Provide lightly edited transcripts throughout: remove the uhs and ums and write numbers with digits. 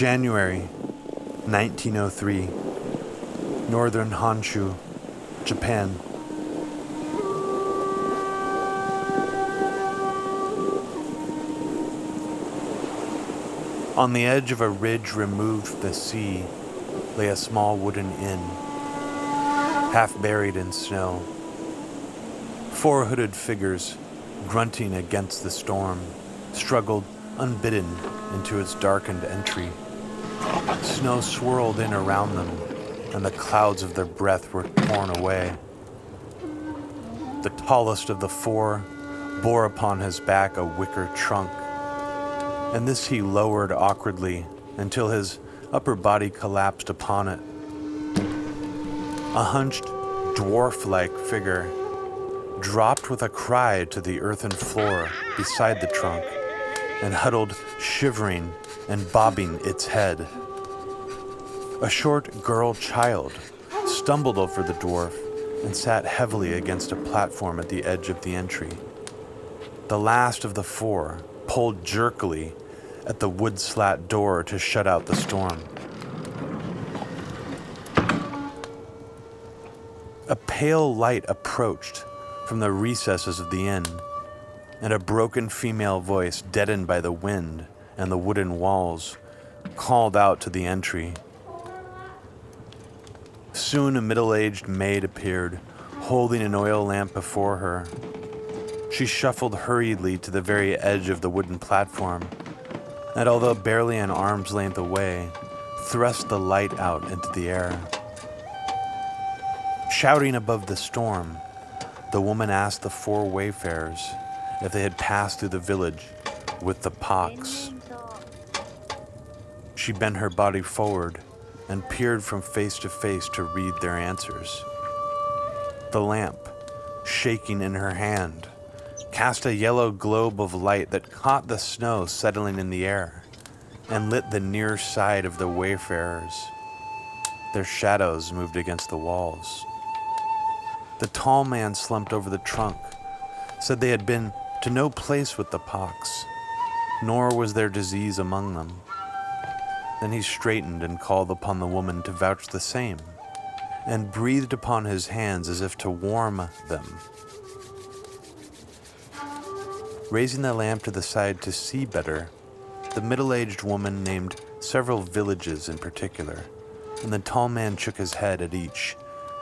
January 1903, Northern Honshu, Japan. On the edge of a ridge removed from the sea lay a small wooden inn, half buried in snow. 4 hooded figures, grunting against the storm, struggled unbidden into its darkened entry. Snow swirled in around them, and the clouds of their breath were torn away. The tallest of the 4 bore upon his back a wicker trunk, and this he lowered awkwardly until his upper body collapsed upon it. A hunched, dwarf-like figure dropped with a cry to the earthen floor beside the trunk and huddled, shivering and bobbing its head. A short girl child stumbled over the dwarf and sat heavily against a platform at the edge of the entry. The last of the 4 pulled jerkily at the wood slat door to shut out the storm. A pale light approached from the recesses of the inn, and a broken female voice, deadened by the wind and the wooden walls, called out to the entry. Soon a middle-aged maid appeared, holding an oil lamp before her. She shuffled hurriedly to the very edge of the wooden platform, and although barely an arm's length away, thrust the light out into the air. Shouting above the storm, the woman asked the 4 wayfarers if they had passed through the village with the pox. She bent her body forward and peered from face to face to read their answers. The lamp, shaking in her hand, cast a yellow globe of light that caught the snow settling in the air and lit the near side of the wayfarers. Their shadows moved against the walls. The tall man slumped over the trunk, said they had been to no place with the pox, nor was there disease among them. Then he straightened and called upon the woman to vouch the same, and breathed upon his hands as if to warm them. Raising the lamp to the side to see better, the middle-aged woman named several villages in particular, and the tall man shook his head at each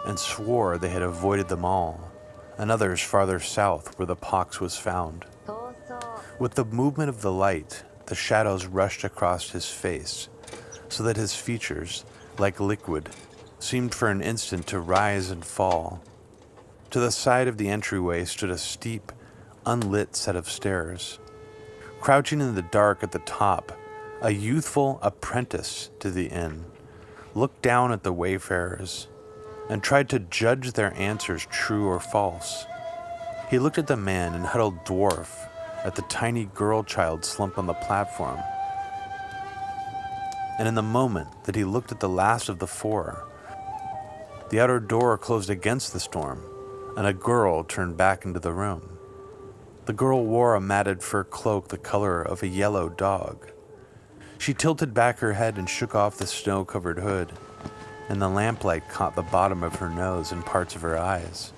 and swore they had avoided them all, and others farther south where the pox was found. With the movement of the light, the shadows rushed across his face, so that his features, like liquid, seemed for an instant to rise and fall. To the side of the entryway stood a steep, unlit set of stairs. Crouching in the dark at the top, a youthful apprentice to the inn looked down at the wayfarers and tried to judge their answers true or false. He looked at the man and huddled dwarf, at the tiny girl child slumped on the platform. And in the moment that he looked at the last of the 4, the outer door closed against the storm, and a girl turned back into the room. The girl wore a matted fur cloak the color of a yellow dog. She tilted back her head and shook off the snow-covered hood, and the lamplight caught the bottom of her nose and parts of her eyes,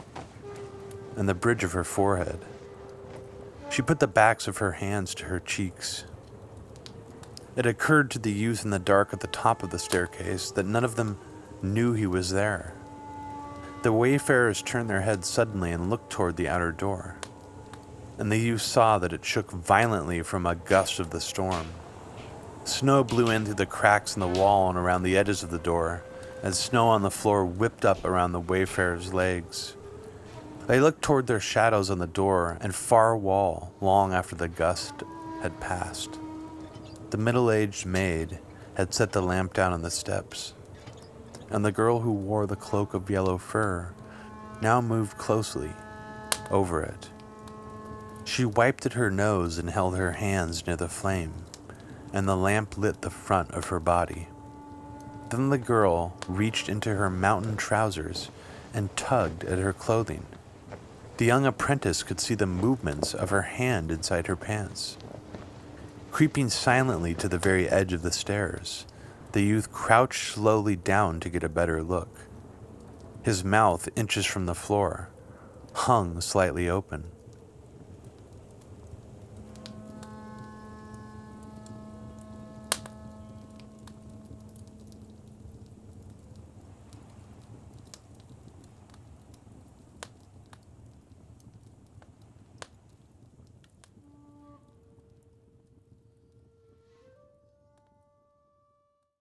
and the bridge of her forehead. She put the backs of her hands to her cheeks. It occurred to the youth in the dark at the top of the staircase that none of them knew he was there. The wayfarers turned their heads suddenly and looked toward the outer door, and the youth saw that it shook violently from a gust of the storm. Snow blew in through the cracks in the wall and around the edges of the door, as snow on the floor whipped up around the wayfarers' legs. They looked toward their shadows on the door and far wall long after the gust had passed. The middle-aged maid had set the lamp down on the steps, and the girl who wore the cloak of yellow fur now moved closely over it. She wiped at her nose and held her hands near the flame, and the lamp lit the front of her body. Then the girl reached into her mountain trousers and tugged at her clothing. The young apprentice could see the movements of her hand inside her pants. Creeping silently to the very edge of the stairs, the youth crouched slowly down to get a better look. His mouth, inches from the floor, hung slightly open,